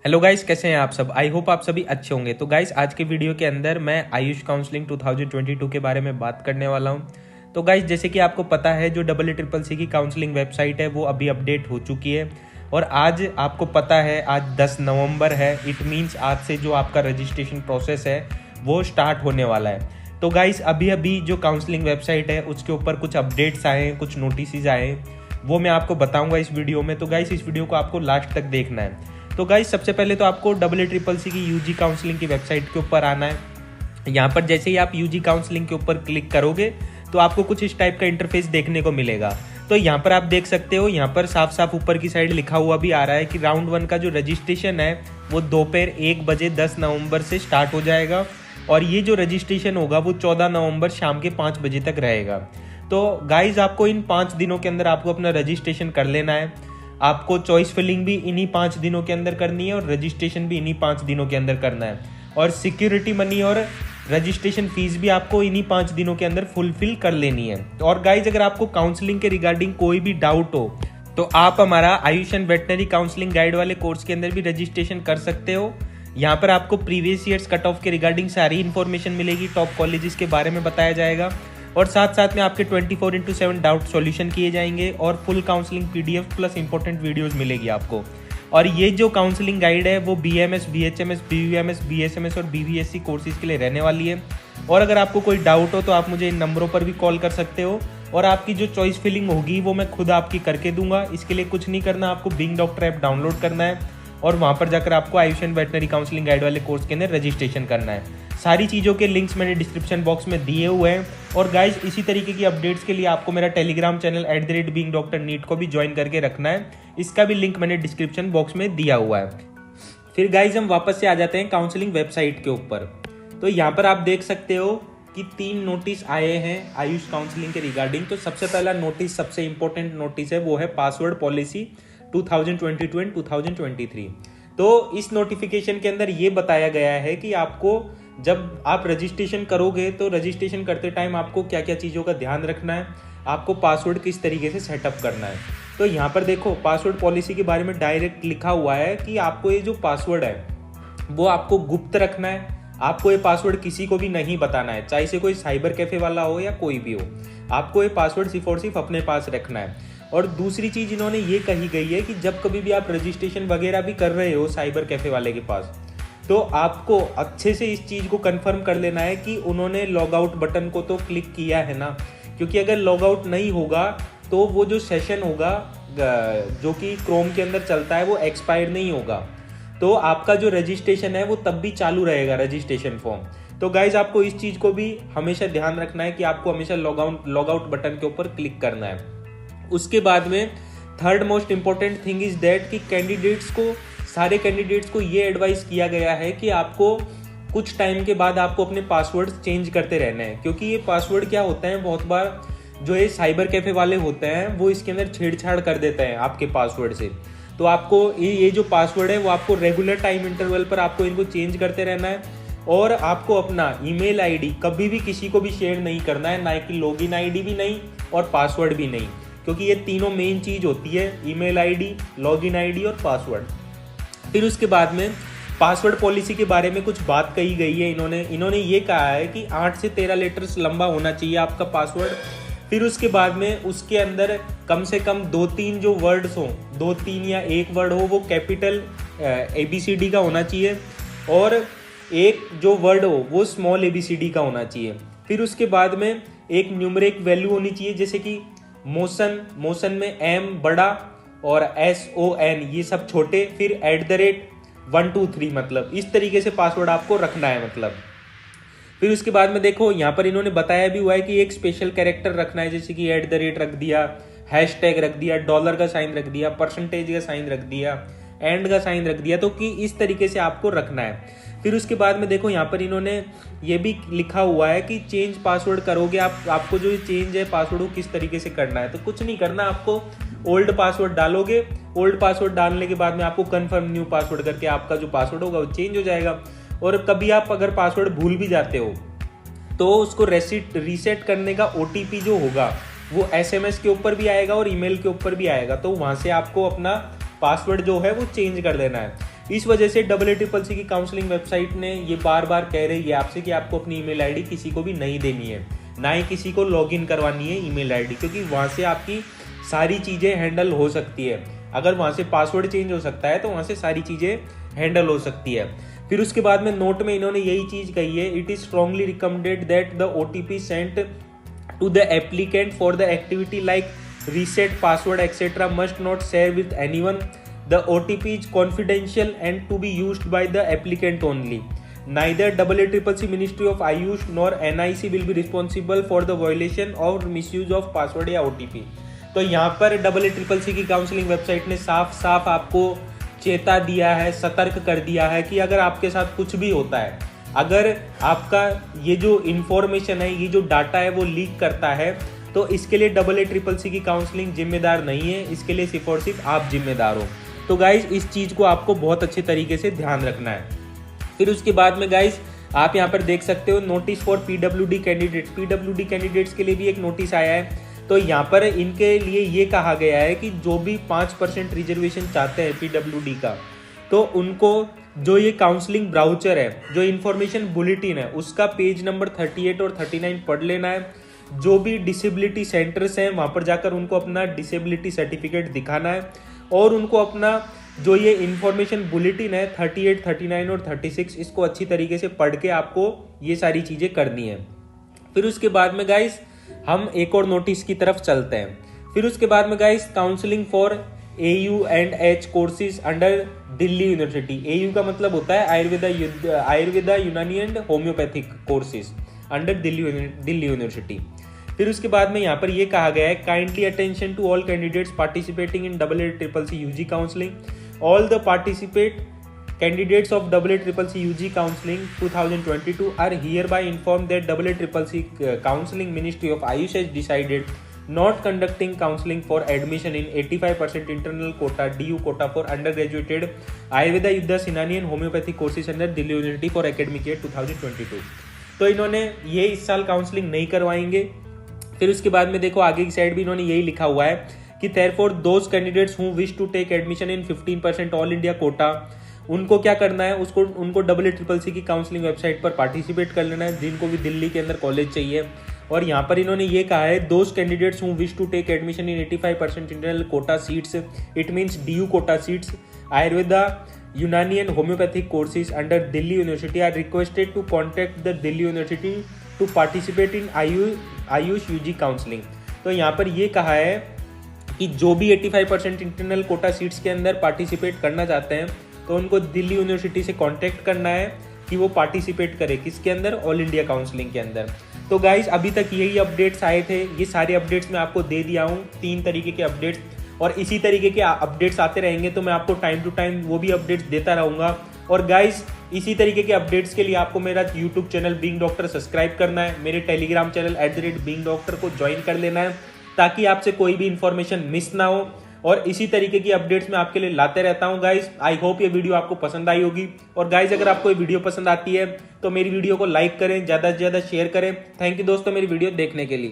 Hello guys, कैसे हैं आप सब। आई होप आप सभी अच्छे होंगे। तो गाइस, आज के वीडियो के अंदर मैं आयुष काउंसलिंग 2022 के बारे में बात करने वाला हूं। तो गाइस, जैसे कि आपको पता है, जो EEEC की काउंसलिंग वेबसाइट है वो अभी अपडेट हो चुकी है। और आज आपको पता है, आज 10 नवंबर है। इट मीन्स आज से जो आपका रजिस्ट्रेशन प्रोसेस है वो स्टार्ट होने वाला है। तो गाइस, अभी अभी जो काउंसलिंग वेबसाइट है उसके ऊपर कुछ अपडेट्स आए हैं, कुछ नोटिस आए हैं, वो मैं आपको बताऊंगा इस वीडियो में। तो गाइस, इस वीडियो को आपको लास्ट तक देखना है। तो गाइस, सबसे पहले तो आपको EEEC की यूजी काउंसलिंग की वेबसाइट के ऊपर आना है। यहाँ पर जैसे ही आप यूजी काउंसलिंग के ऊपर क्लिक करोगे तो आपको कुछ इस टाइप का इंटरफेस देखने को मिलेगा। तो यहाँ पर आप देख सकते हो, यहाँ पर साफ साफ ऊपर की साइड लिखा हुआ भी आ रहा है कि राउंड 1 का जो रजिस्ट्रेशन है वो दोपहर 1 बजे 10 नवंबर से स्टार्ट हो जाएगा। और ये जो रजिस्ट्रेशन होगा वो 14 नवंबर शाम के 5 बजे तक रहेगा। तो गाइज, आपको इन 5 दिनों के अंदर आपको अपना रजिस्ट्रेशन कर लेना है। आपको चॉइस फिलिंग भी इन्हीं 5 दिनों के अंदर करनी है और रजिस्ट्रेशन भी इन्हीं 5 दिनों के अंदर करना है। और सिक्योरिटी मनी और रजिस्ट्रेशन फीस भी आपको इन्हीं 5 दिनों के अंदर फुलफिल कर लेनी है। और गाइज, अगर आपको काउंसलिंग के रिगार्डिंग कोई भी डाउट हो तो आप हमारा Ayush and veterinary counselling guide वाले कोर्स के अंदर भी रजिस्ट्रेशन कर सकते हो। यहाँ पर आपको प्रीवियस ईयर्स कट ऑफ के रिगार्डिंग सारी इन्फॉर्मेशन मिलेगी, टॉप कॉलेजेस के बारे में बताया जाएगा और साथ साथ में आपके 24/7 डाउट सॉल्यूशन किए जाएंगे और full counselling PDF plus important videos मिलेगी आपको। और ये जो काउंसलिंग गाइड है वो BAMS, BHMS, BUMS, BSMS और BVSC कोर्सेज के लिए रहने वाली है। और अगर आपको कोई डाउट हो तो आप मुझे इन नंबरों पर भी कॉल कर सकते हो और आपकी जो चॉइस फिलिंग होगी वो मैं खुद आपकी करके दूंगा। इसके लिए कुछ नहीं करना, आपको बीइंग डॉक्टर ऐप डाउनलोड करना है और वहाँ पर जाकर आपको Ayush and veterinary counselling guide वाले कोर्स के अंदर रजिस्ट्रेशन करना है। सारी चीज़ों के लिंक्स मैंने डिस्क्रिप्शन बॉक्स में दिए हुए हैं। और गाइज, इसी तरीके की अपडेट्स के लिए आपको मेरा टेलीग्राम चैनल @beingdoctorneet को भी ज्वाइन करके रखना है। इसका भी लिंक मैंने डिस्क्रिप्शन बॉक्स में दिया हुआ है। फिर गाइज, हम वापस से आ जाते हैं काउंसलिंग वेबसाइट के ऊपर। तो यहाँ पर आप देख सकते हो कि 3 नोटिस आए हैं आयुष काउंसलिंग के रिगार्डिंग। तो सबसे पहला नोटिस, सबसे इंपॉर्टेंट नोटिस है, वो है पासवर्ड पॉलिसी 2022 एंड 2023। तो इस नोटिफिकेशन के अंदर ये बताया गया है कि आपको जब आप रजिस्ट्रेशन करोगे तो रजिस्ट्रेशन करते टाइम आपको क्या क्या चीज़ों का ध्यान रखना है, आपको पासवर्ड किस तरीके से सेटअप करना है। तो यहाँ पर देखो, पासवर्ड पॉलिसी के बारे में डायरेक्ट लिखा हुआ है कि आपको ये जो पासवर्ड है वो आपको गुप्त रखना है। आपको ये पासवर्ड किसी को भी नहीं बताना है, चाहे से कोई साइबर कैफे वाला हो या कोई भी हो। आपको ये पासवर्ड सिर्फ और सिर्फ अपने पास रखना है। और दूसरी चीज़ इन्होंने ये कही गई है कि जब कभी भी आप रजिस्ट्रेशन वगैरह भी कर रहे हो साइबर कैफे वाले के पास, तो आपको अच्छे से इस चीज़ को कंफर्म कर लेना है कि उन्होंने लॉग आउट बटन को तो क्लिक किया है ना। क्योंकि अगर लॉग आउट नहीं होगा तो वो जो सेशन होगा जो कि क्रोम के अंदर चलता है वो एक्सपायर नहीं होगा। तो आपका जो रजिस्ट्रेशन है वो तब भी चालू रहेगा, रजिस्ट्रेशन फॉर्म। तो गाइज, आपको इस चीज़ को भी हमेशा ध्यान रखना है कि आपको हमेशा लॉग आउट बटन के ऊपर क्लिक करना है। उसके बाद में third most important thing is that कि सारे कैंडिडेट्स को ये एडवाइस किया गया है कि आपको कुछ टाइम के बाद आपको अपने पासवर्ड चेंज करते रहना है। क्योंकि ये पासवर्ड क्या होता है, बहुत बार जो ये साइबर कैफे वाले होते हैं वो इसके अंदर छेड़छाड़ कर देते हैं आपके पासवर्ड से। तो आपको ये जो पासवर्ड है वो आपको रेगुलर टाइम इंटरवल पर आपको इनको चेंज करते रहना है। और आपको अपना ईमेल आईडी कभी भी किसी को भी शेयर नहीं करना है, ना कि लॉगिन आईडी भी नहीं और पासवर्ड भी नहीं। क्योंकि ये तीनों मेन चीज़ होती है, ईमेल आईडी, लॉगिन आईडी और पासवर्ड। फिर उसके बाद में पासवर्ड पॉलिसी के बारे में कुछ बात कही गई है। इन्होंने ये कहा है कि 8 से 13 लेटर्स लंबा होना चाहिए आपका पासवर्ड। फिर उसके बाद में उसके अंदर कम से कम 2-3 जो वर्ड्स हो, 2-3 या 1 वर्ड हो वो कैपिटल ABCD का होना चाहिए और एक जो वर्ड हो वो स्मॉल ABCD का होना चाहिए। फिर उसके बाद में एक न्यूमरिक वैल्यू होनी चाहिए, जैसे कि मोशन में M बड़ा और SON ये सब छोटे, फिर @1 2 3, मतलब इस तरीके से पासवर्ड आपको रखना है मतलब। फिर उसके बाद में देखो, यहाँ पर इन्होंने बताया भी हुआ है कि एक स्पेशल कैरेक्टर रखना है, जैसे कि @ रख दिया, हैशटैग रख दिया, डॉलर का साइन रख दिया, परसेंटेज का साइन रख दिया, एंड का साइन रख दिया। तो कि इस तरीके से आपको रखना है। फिर उसके बाद में देखो, यहाँ पर इन्होंने ये भी लिखा हुआ है कि चेंज पासवर्ड करोगे आपको जो चेंज है पासवर्ड वो किस तरीके से करना है। तो कुछ नहीं करना, आपको ओल्ड पासवर्ड डालोगे, ओल्ड पासवर्ड डालने के बाद में आपको कन्फर्म न्यू पासवर्ड करके आपका जो पासवर्ड होगा वो चेंज हो जाएगा। और कभी आप अगर पासवर्ड भूल भी जाते हो तो उसको रीसेट करने का OTP जो होगा वो SMS के ऊपर भी आएगा और ईमेल के ऊपर भी आएगा। तो वहाँ से आपको अपना पासवर्ड जो है वो चेंज कर देना है। इस वजह से AACC की काउंसलिंग वेबसाइट ने ये बार बार कह रही है आपसे कि आपको अपनी ईमेल आईडी किसी को भी नहीं देनी है, ना ही किसी को लॉगिन करवानी है ईमेल आईडी, क्योंकि वहाँ से आपकी सारी चीज़ें हैंडल हो सकती है। अगर वहाँ से पासवर्ड चेंज हो सकता है तो वहाँ से सारी चीज़ें हैंडल हो सकती है। फिर उसके बाद में नोट में इन्होंने यही चीज़ कही है, it is strongly recommended that the OTP sent to the applicant for the activity like reset password etcetera must not share with anyone. The OTP is confidential and to be used by the applicant only. Neither AACC Ministry of Ayush nor NIC will be responsible for the violation or misuse of password या OTP। तो यहाँ पर AACC की counselling website ने साफ साफ आपको चेता दिया है, सतर्क कर दिया है कि अगर आपके साथ कुछ भी होता है, अगर आपका ये जो इन्फॉर्मेशन है, ये जो डाटा है वो लीक करता है, तो इसके लिए AACC की काउंसलिंग जिम्मेदार नहीं है, इसके लिए सिर्फ और सिर्फ आप जिम्मेदार हो। तो गाइज इस चीज़ को आपको बहुत अच्छे तरीके से ध्यान रखना है। फिर उसके बाद में गाइज आप यहाँ पर देख सकते हो notice for PWD candidates. PWD candidates के लिए भी एक नोटिस आया है। तो यहाँ पर इनके लिए ये कहा गया है कि जो भी 5% रिजर्वेशन चाहते हैं PWD का, तो उनको जो ये काउंसलिंग ब्राउचर है, जो इन्फॉर्मेशन बुलेटिन है, उसका पेज नंबर 38 और 39 पढ़ लेना है। जो भी डिसेबिलिटी सेंटर्स हैं वहाँ पर जाकर उनको अपना डिसेबिलिटी सर्टिफिकेट दिखाना है और उनको अपना जो ये इन्फॉर्मेशन बुलेटिन है 38, 39 और 36 इसको अच्छी तरीके से पढ़ के आपको ये सारी चीज़ें करनी है। फिर उसके बाद में गाइस हम एक और नोटिस की तरफ चलते हैं। फिर उसके बाद में guys counselling for AU&H courses under Delhi university. AU का मतलब होता है Ayurveda Unani and homeopathic courses under Delhi university. फिर उसके बाद में यहाँ पर ये कहा गया है, kindly attention to all candidates participating in AACC UG counselling. All the participate candidates of AACC UG counselling 2022 are hereby informed that AACC counselling ministry of AYUSH has decided not conducting counseling for admission in 85% internal quota DU quota for undergraduated Ayurveda Yuddha Sinani and homeopathic courses under Delhi University for academic year 2022। तो इन्होंने ये इस साल counselling नहीं करवाएंगे। फिर उसके बाद में देखो आगे की साइड भी इन्होंने यही लिखा हुआ है कि therefore those candidates who wish to take admission in 15% all India quota, उनको क्या करना है, उनको AACC की काउंसलिंग वेबसाइट पर पार्टिसिपेट कर लेना है, जिनको भी दिल्ली के अंदर कॉलेज चाहिए। और यहाँ पर इन्होंने ये कहा है, those candidates who wish to take admission in 85% internal quota seats, it means DU quota seats, Ayurveda Unani and homeopathic courses under Delhi university are requested to contact the Delhi university to participate in AYUSH UG counselling. तो यहाँ पर ये कहा है कि जो भी 85% internal quota seats के अंदर पार्टिसिपेट करना चाहते हैं तो उनको दिल्ली यूनिवर्सिटी से कांटेक्ट करना है कि वो पार्टिसिपेट करे किसके अंदर, ऑल इंडिया काउंसलिंग के अंदर। तो गाइस अभी तक यही अपडेट्स आए थे, ये सारे अपडेट्स मैं आपको दे दिया हूँ, 3 तरीके के अपडेट्स, और इसी तरीके के अपडेट्स आते रहेंगे तो मैं आपको टाइम टू टाइम वो भी अपडेट्स देता रहूँगा। और गाइस इसी तरीके के अपडेट्स के लिए आपको मेरा YouTube channel being doctor subscribe करना है, मेरे टेलीग्राम चैनल @बीइंग डॉक्टर को ज्वाइन कर लेना है, ताकि आपसे कोई भी इंफॉर्मेशन मिस ना हो। और इसी तरीके की अपडेट्स मैं आपके लिए लाते रहता हूं गाइस। आई होप ये वीडियो आपको पसंद आई होगी। और गाइस अगर आपको ये वीडियो पसंद आती है तो मेरी वीडियो को लाइक करें, ज़्यादा से ज़्यादा शेयर करें। थैंक यू दोस्तों मेरी वीडियो देखने के लिए।